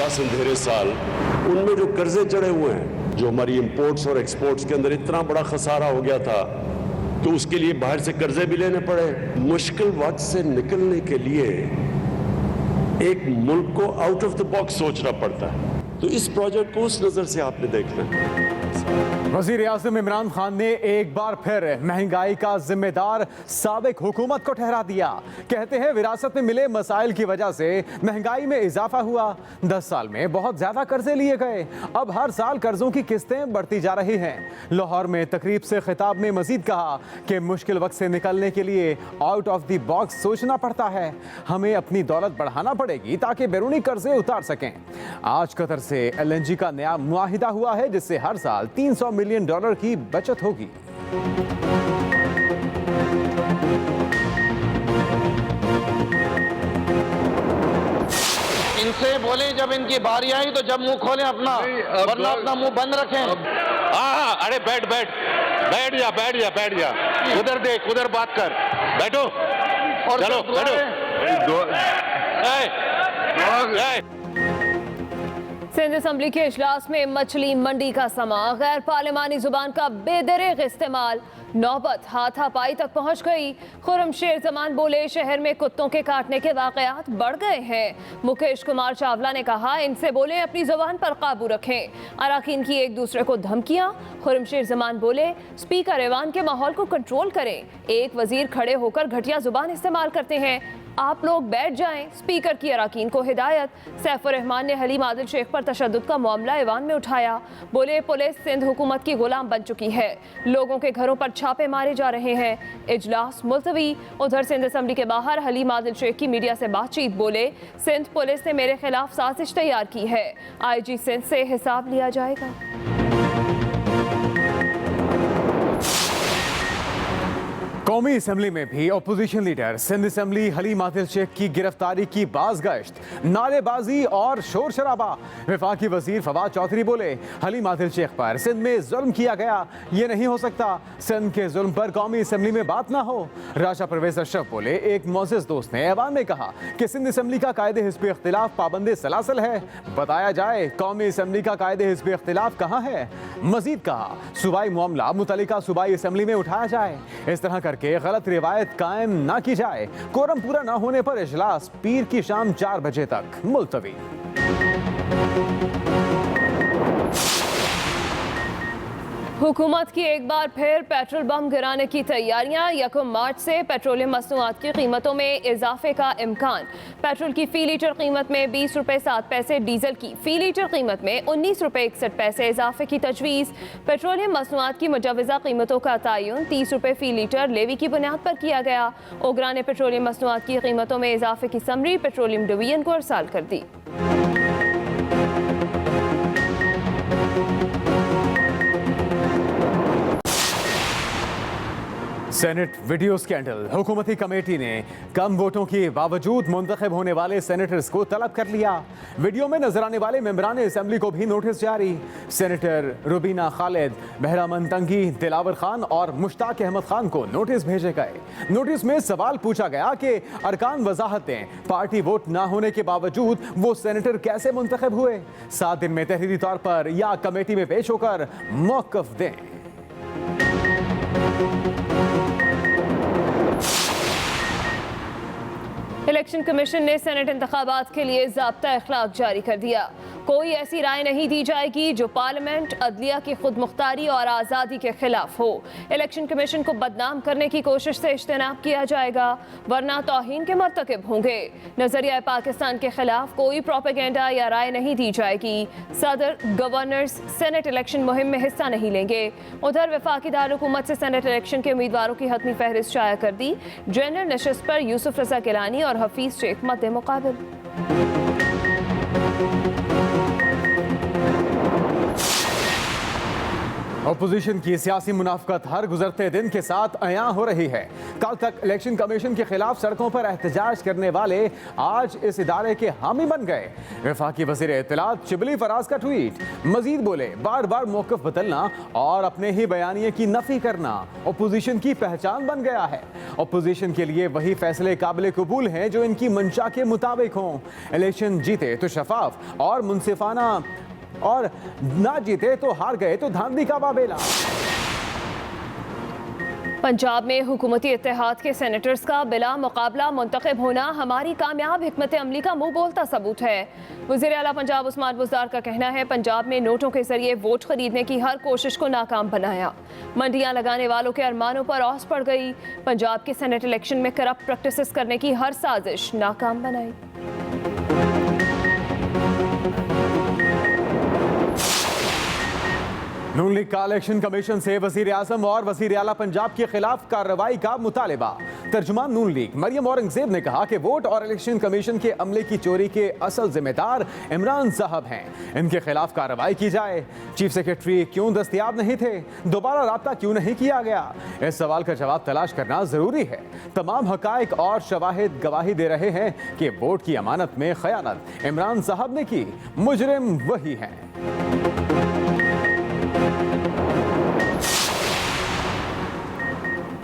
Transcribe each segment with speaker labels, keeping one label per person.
Speaker 1: 10 अंधेरे साल उनमें जो कर्जे चढ़े हुए हैं, जो हमारी इंपोर्ट्स और एक्सपोर्ट्स के अंदर इतना बड़ा खसारा हो गया था तो उसके लिए बाहर से कर्जे भी लेने पड़े। मुश्किल वक्त से निकलने के लिए एक मुल्क को आउट ऑफ द बॉक्स सोचना पड़ता है। तो इस प्रोजेक्ट को उस नजर से आपने देखना है।
Speaker 2: वज़ीर आज़म इमरान खान ने एक बार फिर महंगाई का जिम्मेदार साबिक हुकूमत को ठहरा दिया। कहते हैं विरासत में मिले मसाइल की वजह से महंगाई में इजाफा हुआ। 10 साल में बहुत ज्यादा कर्जे लिए गए। अब हर साल कर्जों की किस्तें बढ़ती जा रही हैं। लाहौर में तकरीब से खिताब में मजीद कहा कि मुश्किल वक्त से निकलने के लिए आउट ऑफ द बॉक्स सोचना पड़ता है। हमें अपनी दौलत बढ़ाना पड़ेगी ताकि बैरूनी कर्जे उतार सकें। आज कतर से LNG का नया मुआहिदा हुआ है जिससे हर साल $300 मिलियन की बचत होगी।
Speaker 3: इनसे बोले जब इनकी बारी आई तो जब मुंह खोलें अपना, वरना अपना मुंह बंद रखें।
Speaker 4: हाँ, अरे बैठ जा, उधर देख, उधर बात कर, बैठो और चलो बैठो।
Speaker 5: सिंध असम्बली के इजलास में मछली मंडी का समा, गैर पार्लिमानी जुबान का बेदरिग इस्तेमाल, नौबत हाथापाई तक पहुंच गई। खुर्रमशेर जमान बोले शहर में कुत्तों के काटने के वाकयात बढ़ गए हैं। मुकेश कुमार चावला ने कहा इनसे बोले अपनी जुबान पर काबू रखें। अराकीन की एक दूसरे को धमकियां। खुर्रमशेर जमान बोले स्पीकर ऐवान के माहौल को कंट्रोल करें। एक वजीर खड़े होकर घटिया जुबान इस्तेमाल करते हैं, आप लोग बैठ जाएं। स्पीकर की अराकीन को हिदायत। सैफुर रहमान ने हलीम आदिल शेख पर तशद्दुद का मामला ऐवान में उठाया। बोले पुलिस सिंध हुकूमत की गुलाम बन चुकी है, लोगों के घरों पर छापे मारे जा रहे हैं। इजलास मुलतवी। उधर सिंध असम्बली के बाहर हलीम आदिल शेख की मीडिया से बातचीत। बोले सिंध पुलिस ने मेरे खिलाफ साजिश तैयार की है, IG सिंध से हिसाब लिया जाएगा।
Speaker 2: कौमी असम्बली में भी opposition leader Sindh assembly Haleem Adil Sheikh की गिरफ्तारी की बाज़गश्त, नारेबाजी और शोर शराबा। वफाकी वजीर फवाद चौधरी बोले हलीम आदिल शेख पर सिंध में जुल्म किया गया, ये नहीं हो सकता। सिंध के जुल्म पर कौमी असम्बली में बात ना हो। राशा परवेज अशरफ बोले एक मोअज़्ज़ज़ दोस्त ने ऐवान में कहा कि सिंध असम्बली का कायदे हिस्ब इख्तिलाफ पाबंद सलासल है, बताया जाए कौमी असम्बली का कायदे हिस्ब इख्तिलाफ कहाँ है। मजीद कहा सूबाई मामला मुतल्लिका सूबाई असम्बली में उठाया जाए, इस तरह करके गलत रिवायत कायम ना की जाए। कोरम पूरा ना होने पर इजलास पीर की शाम 4 बजे तक मुलतवी।
Speaker 5: हुकूमत की एक बार फिर पेट्रोल बम गिराने की तैयारियां। 1 मार्च से पेट्रोलियम मसनूआत की कीमतों में इजाफे का इम्कान। पेट्रोल की फ़ी लीटर कीमत में 20 रुपये 7 पैसे, डीजल की फ़ी लीटर कीमत में 19 रुपये 61 पैसे इजाफे की तजवीज़। पेट्रोलियम मसनूआत की मुजवज़ा कीमतों का तयन 30 रुपये फ़ी लीटर लेवी की बुनियाद पर किया गया। ओगरा ने पेट्रोलियम मसनूआत की कीमतों में इजाफे की समरी पेट्रोलियम डिवीजन को अरसाल कर दी।
Speaker 2: Senate video scandal. हुकूमती कमेटी ने कम वोटों के बावजूद मुंतखब होने वाले सेनेटर्स को तलब कर लिया। वीडियो में नजर आने वाले मेंबरान असेंबली को भी नोटिस जारी। सेनेटर रुबीना खालिद, बहरामन तंगी, दिलावर खान और मुश्ताक अहमद खान को नोटिस भेजे गए। नोटिस में सवाल पूछा गया कि अरकान वजाहत दें, पार्टी वोट ना होने के बावजूद वो सेनेटर कैसे मुंतखब हुए। 7 दिन में तहरीरी तौर पर या कमेटी में पेश होकर मौक़िफ़ दें।
Speaker 5: इलेक्शन कमीशन ने सेनेट इंतखाबात के लिए ज़ाब्ता इखलाक जारी कर दिया। कोई ऐसी राय नहीं दी जाएगी जो पार्लियामेंट, अदलिया की खुद मुख्तारी और आज़ादी के खिलाफ हो। इलेक्शन कमीशन को बदनाम करने की कोशिश से इज्तनाब किया जाएगा, वरना तौहीन के मर्तकब होंगे। नजरिया पाकिस्तान के खिलाफ कोई प्रोपेगेंडा या राय नहीं दी जाएगी। सदर, गवर्नर्स सेनेट इलेक्शन मुहिम में हिस्सा नहीं लेंगे। उधर वफाकी दारुल-हुकूमत से सेनेट इलेक्शन के उम्मीदवारों की हतमी फहरिस्त शाया कर दी। जनरल नशिस्त पर यूसुफ रजा गिलानी और हफीज शेख मद्दे मुकाबिल।
Speaker 2: अपोजिशन की सियासी मुनाफकत हर गुजरते दिन के साथ अयां हो रही है। कल तक इलेक्शन कमीशन के खिलाफ सड़कों पर एहतजाज करने वाले आज इस इदारे के हामी बन गए। वफाकी वज़ीर इत्तलात शिबली फराज का ट्वीट। मजीद बोले, बार बार मौक़िफ़ बदलना और अपने ही बयानिए की नफी करना अपोजिशन की पहचान बन गया है। अपोजिशन के लिए वही फैसले काबिल कबूल हैं जो इनकी मंशा के मुताबिक हों। इलेक्शन जीते तो शफाफ और मुनसिफाना, और ना जीते तो हार गए तो धांधली का बाबेला।
Speaker 5: पंजाब में हुकूमती इत्तेहाद के सेनेटर्स का बिला मुकाबला मुंतखब होना हमारी कामयाब हिकमत अमली का मुंह बोलता सबूत है। वज़ीर आला पंजाब उस्मान बुज़दार का कहना है, पंजाब में नोटों के जरिए वोट खरीदने की हर कोशिश को नाकाम बनाया। मंडियां लगाने वालों के अरमानों पर औस पड़ गई। पंजाब के सेनेट इलेक्शन में करप्ट प्रैक्टिसेस करने की हर साजिश नाकाम बनाई।
Speaker 2: नून लीग का इलेक्शन कमीशन से वजीर आजम और वजीर आला पंजाब के खिलाफ कार्रवाई का मुतालिबा। तर्जुमान नून लीग मरियम औरंगजेब ने कहा कि वोट और इलेक्शन कमीशन के अमले की चोरी के असल जिम्मेदार इमरान साहब हैं, इनके खिलाफ कार्रवाई की जाए। चीफ सेक्रेटरी क्यों दस्तयाब नहीं थे, दोबारा राब्ता क्यों नहीं किया गया, इस सवाल का जवाब तलाश करना जरूरी है। तमाम हकाइक और शवाहिद गवाही दे रहे हैं कि वोट की अमानत में खयानत इमरान साहब ने की, मुजरिम वही हैं।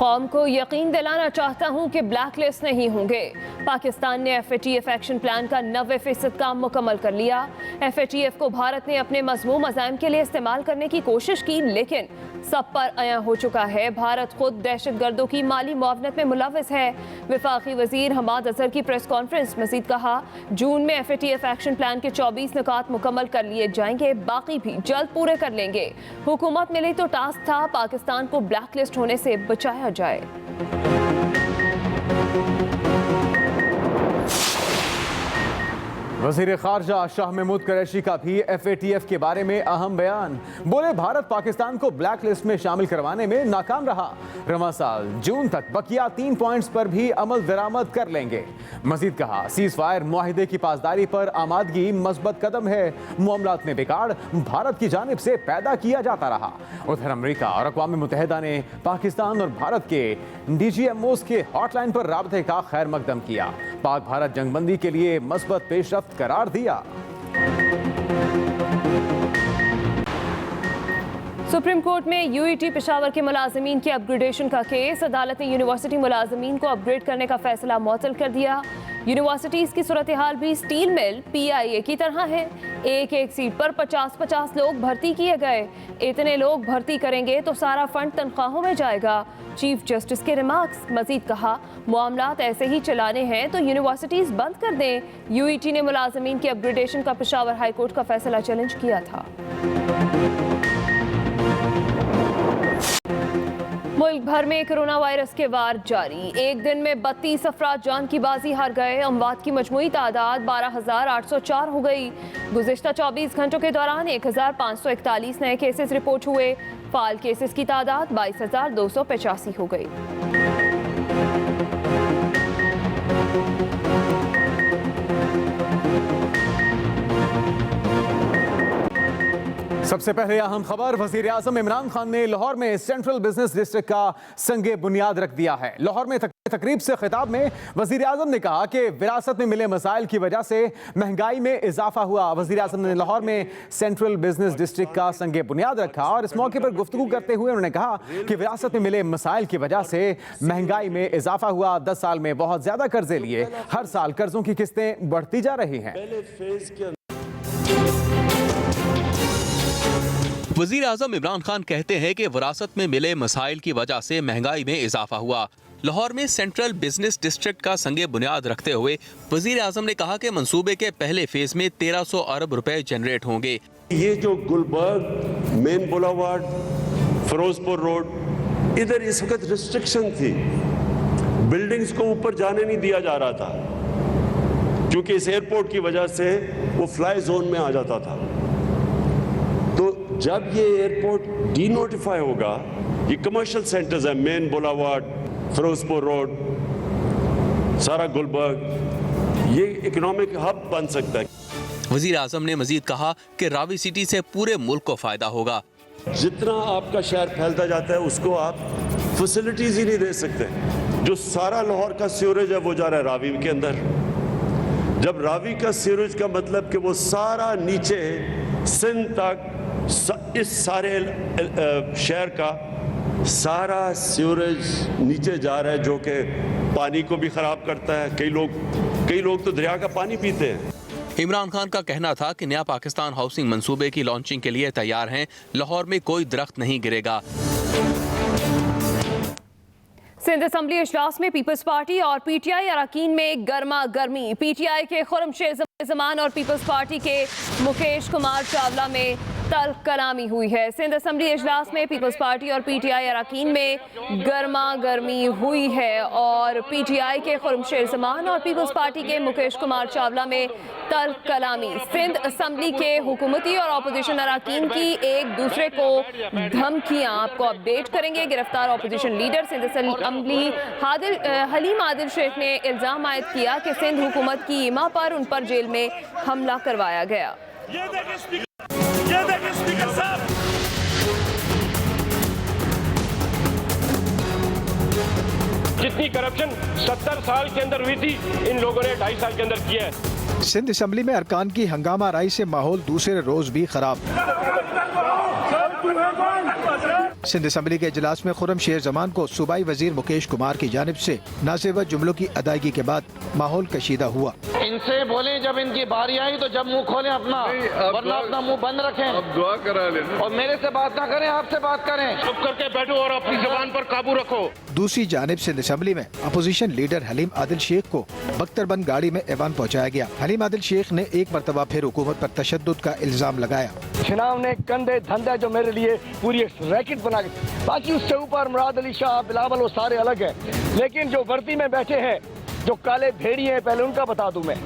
Speaker 5: कौम को यकीन दिलाना चाहता हूं कि ब्लैक लिस्ट नहीं होंगे। पाकिस्तान ने FATF एक्शन प्लान का 90% काम मुकम्मल कर लिया। FATF को भारत ने अपने मज़मूम अज़ाइम के लिए इस्तेमाल करने की कोशिश की, लेकिन सब पर अयां हो चुका है भारत खुद दहशतगर्दों की माली मुआवनत में मुलव्वस है। वफाकी वजीर हमाद अजहर की प्रेस कॉन्फ्रेंस। मजीद कहा, जून में FATF एक्शन प्लान के 24 निकात मुकम्मल कर लिए जाएंगे, बाकी भी जल्द पूरे कर लेंगे। हुकूमत मिली तो टास्क था पाकिस्तान को ब्लैक लिस्ट होने से बचाया जाए।
Speaker 2: वज़ीर ख़ारजा शाह महमूद कुरैशी का भी FATF के बारे में अहम बयान। बोले, भारत पाकिस्तान को ब्लैक लिस्ट में शामिल करवाने में नाकाम रहा। रवां साल जून तक बकिया 3 पॉइंट्स पर भी अमल दरामद कर लेंगे। मजीद कहा, सीज फायर मुआहिदे की पासदारी पर आमादगी मस्बत कदम है। मामलात में बिगाड़ भारत की जानिब से पैदा किया जाता रहा। उधर अमरीका और अक़वाम मुत्तहिदा ने पाकिस्तान और भारत के DGMOs के हॉटलाइन पर राबते का खैर मकदम किया। पाक भारत जंगबंदी के लिए मस्बत पेशरफ्त करार दिया।
Speaker 5: सुप्रीम कोर्ट में UET पेशावर के मुलाजमीन की अपग्रेडेशन का केस। अदालत ने यूनिवर्सिटी मुलाजमीन को अपग्रेड करने का फैसला मुअत्तल कर दिया। यूनिवर्सिटीज की सूरत हाल भी स्टील मिल PIA की तरह है। एक एक सीट पर 50-50 लोग भर्ती किए गए। इतने लोग भर्ती करेंगे तो सारा फंड तनख्वाहों में जाएगा। चीफ जस्टिस के रिमार्क्स। मजीद कहा, मामलात ऐसे ही चलाने हैं तो यूनिवर्सिटीज बंद कर दें। UET ने मुलाजमीन की अपग्रेडेशन का पेशावर हाई कोर्ट का फैसला चैलेंज किया था। मुल्क भर में कोरोना वायरस के वार जारी। एक दिन में 32 अफराद जान की बाजी हार गए। अमवात की मजमूई तादाद 12,804 हो गई। गुज़िश्ता 24 घंटों के दौरान 1,541 नए केसेस रिपोर्ट हुए। फाल केसेस की तादाद 22,285 हो गई।
Speaker 2: सबसे पहले अहम खबर, वजीर आजम इमरान खान ने लाहौर में सेंट्रल बिजनेस डिस्ट्रिक्ट का संगे बुनियाद रख दिया है। लाहौर में तकरीब से खिताब में वजीर आजम ने कहा कि विरासत में मिले मसाइल की वजह से महंगाई में इजाफा हुआ। वजीर आजम ने लाहौर में सेंट्रल बिजनेस डिस्ट्रिक्ट का संगे बुनियाद रखा और इस मौके पर गुफ्तगू करते हुए उन्होंने कहा कि विरासत में मिले मसाइल की वजह से महंगाई में इजाफा हुआ। 10 साल में बहुत ज्यादा कर्जे लिए, हर साल कर्जों की किस्तें बढ़ती जा रही हैं।
Speaker 6: वज़ीर आज़म इमरान खान कहते हैं कि विरासत में मिले मसाइल की वजह से महंगाई में इजाफा हुआ। लाहौर में सेंट्रल बिजनेस डिस्ट्रिक्ट का संगे बुनियाद रखते हुए वज़ीर आज़म ने कहा कि मंसूबे के पहले फेज में 1300 अरब रुपए जनरेट होंगे।
Speaker 1: ये जो गुलबर्ग, मेन बुलावार्ड, फिरोजपुर रोड, इधर इस वक्त रिस्ट्रिक्शन थी, बिल्डिंग्स को ऊपर जाने नहीं दिया जा रहा था क्योंकि इस एयरपोर्ट की वजह से वो फ्लाई जोन में आ जाता था। तो जब ये एयरपोर्ट डीनोटिफाई होगा, ये कमर्शियल सेंटर्स है, मेन बुलावार्ड, फिरोजपुर रोड, सारा गुलबर्ग, ये इकोनॉमिक हब बन सकता है।
Speaker 6: वज़ीर आज़म ने मजीद कहा कि रावी सिटी से पूरे मुल्क को फायदा होगा।
Speaker 1: जितना आपका शहर फैलता जाता है उसको आप फैसिलिटीज ही नहीं दे सकते। जो सारा लाहौर का सीवरेज है वो जा रहा है रावी के अंदर। जब रावी का सीवरेज का मतलब कि वो सारा नीचे सिंध तक इस सारे शहर का सारा सीवरेज नीचे जा रहा है, जो कि पानी को भी खराब करता है। कई लोग तो दरिया का पानी पीते हैं।
Speaker 6: इमरान खान का कहना था कि नया पाकिस्तान हाउसिंग मंसूबे की लॉन्चिंग के लिए तैयार हैं, लाहौर में कोई दरख्त नहीं गिरेगा।
Speaker 5: सिंध असम्बली इजलास में पीपल्स पार्टी और पीटीआई अरकान में गर्मा गर्मी। पीटीआई के खुर्रमशेर जमान और पीपल्स पार्टी के मुकेश कुमार चावला में तल्ख कलामी हुई है। सिंध असम्बली इजलास में पीपल्स पार्टी और पीटीआई अरकान में गर्मा गर्मी हुई है और पीटीआई के खुर्रमशेर जमान और पीपल्स पार्टी के मुकेश कुमार चावला में तल्ख कलामी। सिंध असम्बली के हुकूमती और अपोजिशन अरकान की एक दूसरे को धमकियां। आपको अपडेट करेंगे। गिरफ्तार opposition leader Sindh assembly Haleem Adil Sheikh ने इल्जाम आयद किया कि सिंध हुकूमत की इमा पर उन पर जेल में हमला करवाया गया।
Speaker 7: जितनी करप्शन 70 साल के अंदर हुई थी, इन लोगों ने 2.5 साल के अंदर किया है।
Speaker 8: सिंध असम्बली में अरकान की हंगामा राई से माहौल दूसरे रोज भी खराब। सिंध असम्बली के इजलास में खुर्रमशेर जमान को सूबाई वजीर मुकेश कुमार की जानिब से नाज़ेबत जुमलों की अदायगी के बाद माहौल कशीदा हुआ।
Speaker 3: इनसे बोले जब इनकी बारी आई तो जब मुंह खोलें अपना, वरना अपना मुंह बंद रखें।
Speaker 4: अब दुआ करा लेना
Speaker 3: और मेरे से बात ना करें, आपसे बात करें।
Speaker 4: चुप करके बैठो और अपनी जुबान पर काबू रखो।
Speaker 8: दूसरी जानिब सिंध असम्बली में अपोजिशन लीडर हलीम आदिल शेख को बख्तरबंद गाड़ी में ऐवान पहुँचाया गया। हलीम आदिल शेख ने एक मरतबा फिर हुकूमत पर तशद्दुद का इल्जाम लगाया।
Speaker 7: चुनाव ने कंधे धंधा जो मेरे लिए पूरी रैकेट बना के, बाकी उससे ऊपर मुराद अली शाह, बिलावल, वो सारे अलग है, लेकिन जो वर्दी में बैठे हैं, जो काले भेड़िए हैं, पहले उनका बता दूं मैं।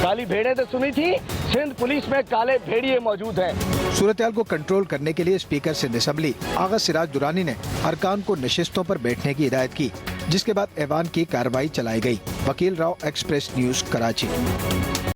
Speaker 7: काली भेड़ें तो सुनी थी, सिंध पुलिस में काले भेड़िए मौजूद हैं।
Speaker 8: सूरत-ए-हाल को कंट्रोल करने के लिए स्पीकर सिंध असम्बली आगा सिराज दुरानी ने अरकान को नशिस्तों पर बैठने की हिदायत की, जिसके बाद ऐवान की कार्रवाई चलाई गई। वकील राव, एक्सप्रेस न्यूज, कराची।